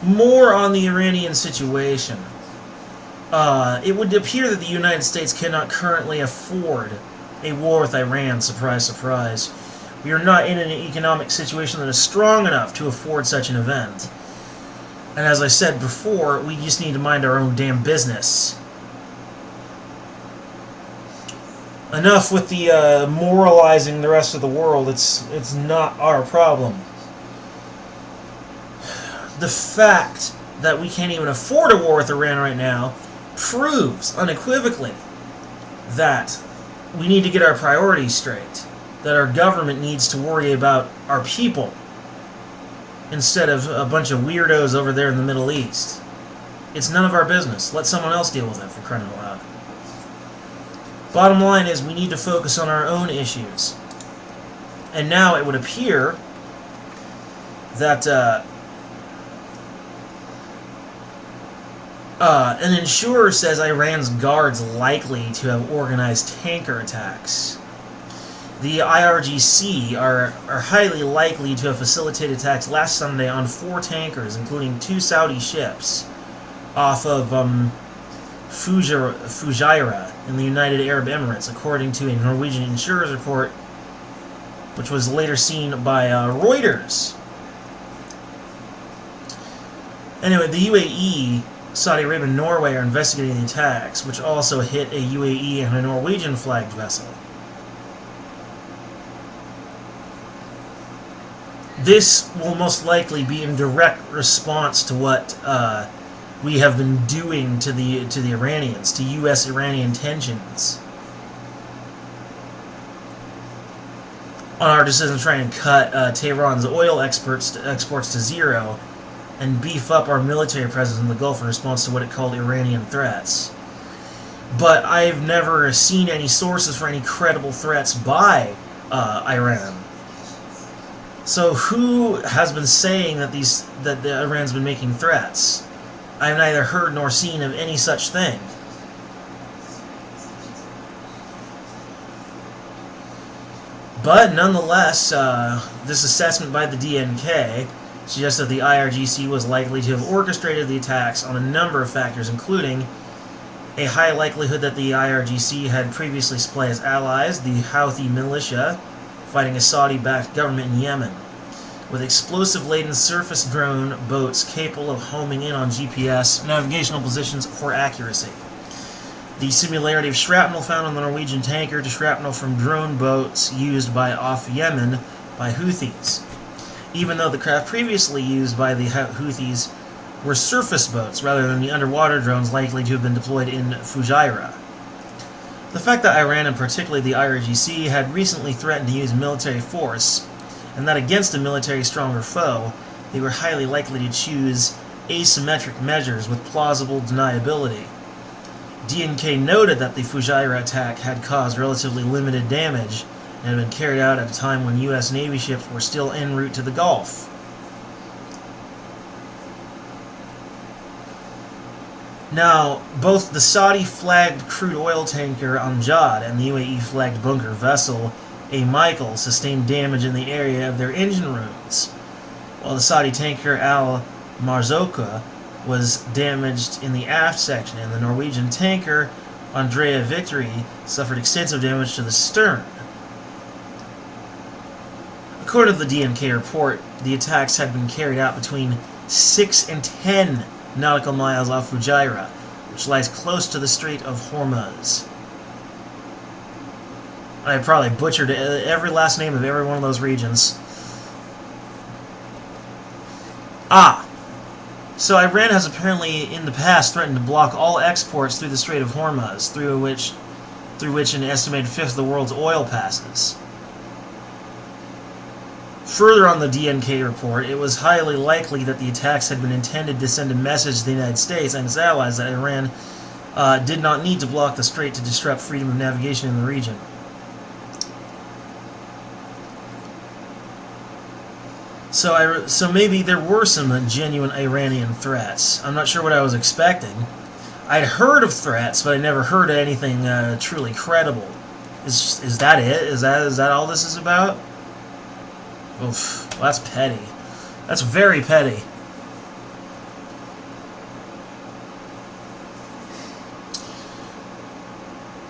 More on the Iranian situation. It would appear that the United States cannot currently afford a war with Iran. Surprise, surprise. We are not in an economic situation that is strong enough to afford such an event. And as I said before, we just need to mind our own damn business. Enough with the moralizing the rest of the world. It's not our problem. The fact that we can't even afford a war with Iran right now proves unequivocally that we need to get our priorities straight. That our government needs to worry about our people instead of a bunch of weirdos over there in the Middle East. It's none of our business. Let someone else deal with it, for crying out loud. Bottom line is we need to focus on our own issues. And now it would appear that an insurer says Iran's guards likely to have organized tanker attacks. The IRGC are highly likely to have facilitated attacks last Sunday on 4 tankers, including 2 Saudi ships, off of Fujairah in the United Arab Emirates, according to a Norwegian insurer's report, which was later seen by Reuters. Anyway, the UAE, Saudi Arabia, and Norway are investigating the attacks, which also hit a UAE and a Norwegian-flagged vessel. This will most likely be in direct response to what we have been doing to the Iranians, to U.S.-Iranian tensions, on our decision to try and cut Tehran's oil exports to zero and beef up our military presence in the Gulf in response to what it called Iranian threats. But I've never seen any sources for any credible threats by Iran. So who has been saying that Iran's been making threats? I've neither heard nor seen of any such thing. But nonetheless, this assessment by the DNK suggests that the IRGC was likely to have orchestrated the attacks on a number of factors, including a high likelihood that the IRGC had previously supplied as allies the Houthi militia fighting a Saudi-backed government in Yemen, with explosive-laden surface drone boats capable of homing in on GPS navigational positions for accuracy. The similarity of shrapnel found on the Norwegian tanker to shrapnel from drone boats used off Yemen by Houthis, even though the craft previously used by the Houthis were surface boats rather than the underwater drones likely to have been deployed in Fujairah. The fact that Iran, and particularly the IRGC, had recently threatened to use military force, and that against a military stronger foe, they were highly likely to choose asymmetric measures with plausible deniability. DNK noted that the Fujairah attack had caused relatively limited damage and had been carried out at a time when U.S. Navy ships were still en route to the Gulf. Now, both the Saudi-flagged crude oil tanker Amjad and the UAE-flagged bunker vessel A. Michael sustained damage in the area of their engine rooms, while the Saudi tanker Al Marzouka was damaged in the aft section, and the Norwegian tanker Andrea Victory suffered extensive damage to the stern. According to the DNK report, the attacks had been carried out between 6 and 10 nautical miles off Fujairah, which lies close to the Strait of Hormuz. I probably butchered every last name of every one of those regions. So Iran has apparently in the past threatened to block all exports through the Strait of Hormuz, through which an estimated fifth of the world's oil passes. Further on the DNK report, it was highly likely that the attacks had been intended to send a message to the United States and its allies that Iran did not need to block the strait to disrupt freedom of navigation in the region. So maybe there were some genuine Iranian threats. I'm not sure what I was expecting. I'd heard of threats, but I never heard of anything truly credible. Is that it? Is that all this is about? Oof, well, that's petty. That's very petty.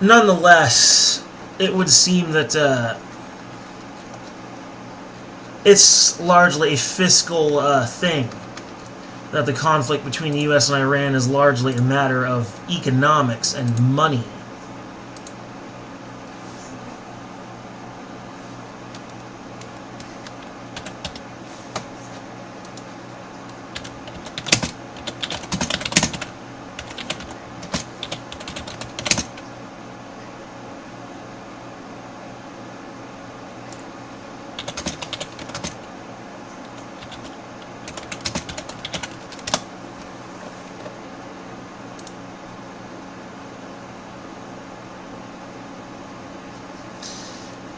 Nonetheless, it would seem that it's largely a fiscal thing. That the conflict between the U.S. and Iran is largely a matter of economics and money.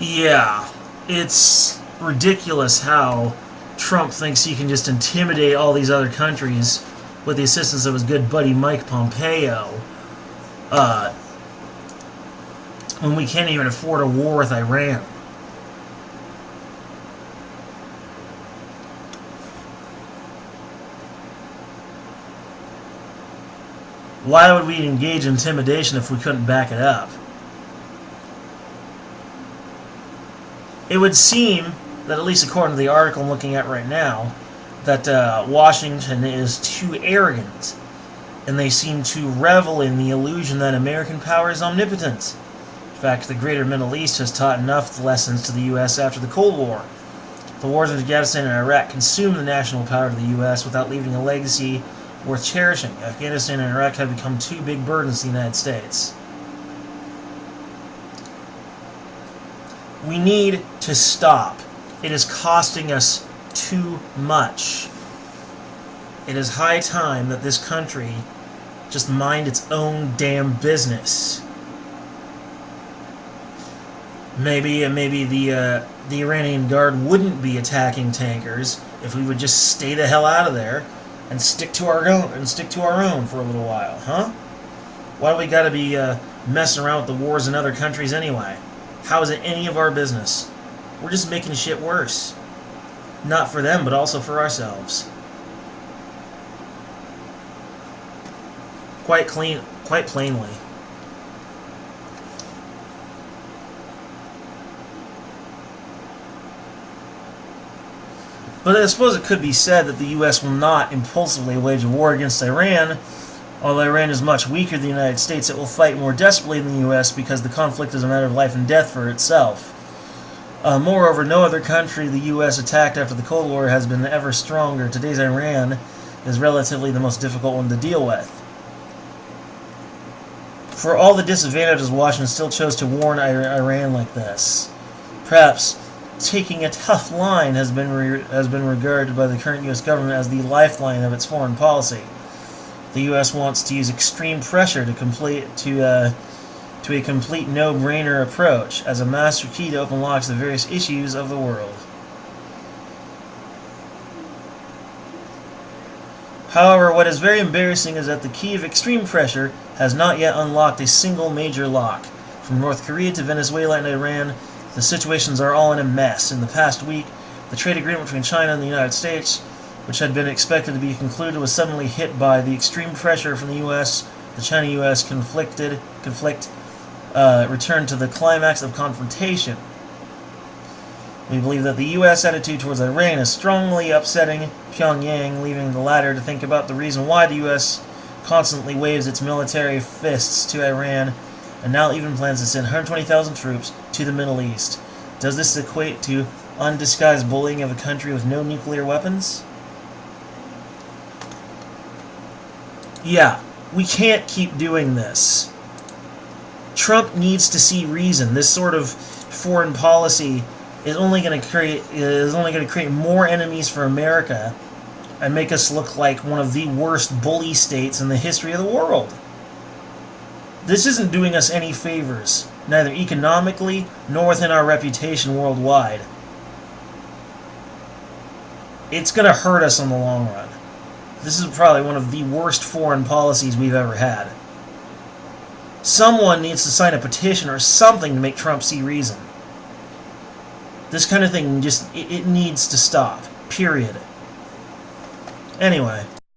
Yeah, it's ridiculous how Trump thinks he can just intimidate all these other countries with the assistance of his good buddy Mike Pompeo, uh, when we can't even afford a war with Iran. Why would we engage in intimidation if we couldn't back it up? It would seem that, at least according to the article I'm looking at right now, that Washington is too arrogant, and they seem to revel in the illusion that American power is omnipotent. In fact, the greater Middle East has taught enough lessons to the U.S. after the Cold War. The wars in Afghanistan and Iraq consumed the national power of the U.S. without leaving a legacy worth cherishing. Afghanistan and Iraq have become two big burdens to the United States. We need to stop. It is costing us too much. It is high time that this country just mind its own damn business. Maybe the Iranian Guard wouldn't be attacking tankers if we would just stay the hell out of there and stick to our own for a little while, huh? Why do we got to be messing around with the wars in other countries anyway? How is it any of our business? We're just making shit worse. Not for them, but also for ourselves. Quite plainly. But I suppose it could be said that the U.S. will not impulsively wage a war against Iran. Although Iran is much weaker than the United States, it will fight more desperately than the U.S. because the conflict is a matter of life and death for itself. Moreover, no other country the U.S. attacked after the Cold War has been ever stronger. Today's Iran is relatively the most difficult one to deal with. For all the disadvantages, Washington still chose to warn Iran like this. Perhaps taking a tough line has been regarded by the current U.S. government as the lifeline of its foreign policy. The U.S. wants to use extreme pressure to a complete no-brainer approach as a master key to open locks the various issues of the world. However, what is very embarrassing is that the key of extreme pressure has not yet unlocked a single major lock. From North Korea to Venezuela and Iran, the situations are all in a mess. In the past week, the trade agreement between China and the United States, which had been expected to be concluded, was suddenly hit by the extreme pressure from the U.S. The China-U.S. conflict returned to the climax of confrontation. We believe that the U.S. attitude towards Iran is strongly upsetting Pyongyang, leaving the latter to think about the reason why the U.S. constantly waves its military fists to Iran and now even plans to send 120,000 troops to the Middle East. Does this equate to undisguised bullying of a country with no nuclear weapons? Yeah, we can't keep doing this. Trump needs to see reason. This sort of foreign policy is only going to create more enemies for America and make us look like one of the worst bully states in the history of the world. This isn't doing us any favors, neither economically nor within our reputation worldwide. It's going to hurt us in the long run. This is probably one of the worst foreign policies we've ever had. Someone needs to sign a petition or something to make Trump see reason. This kind of thing it needs to stop. Period. Anyway.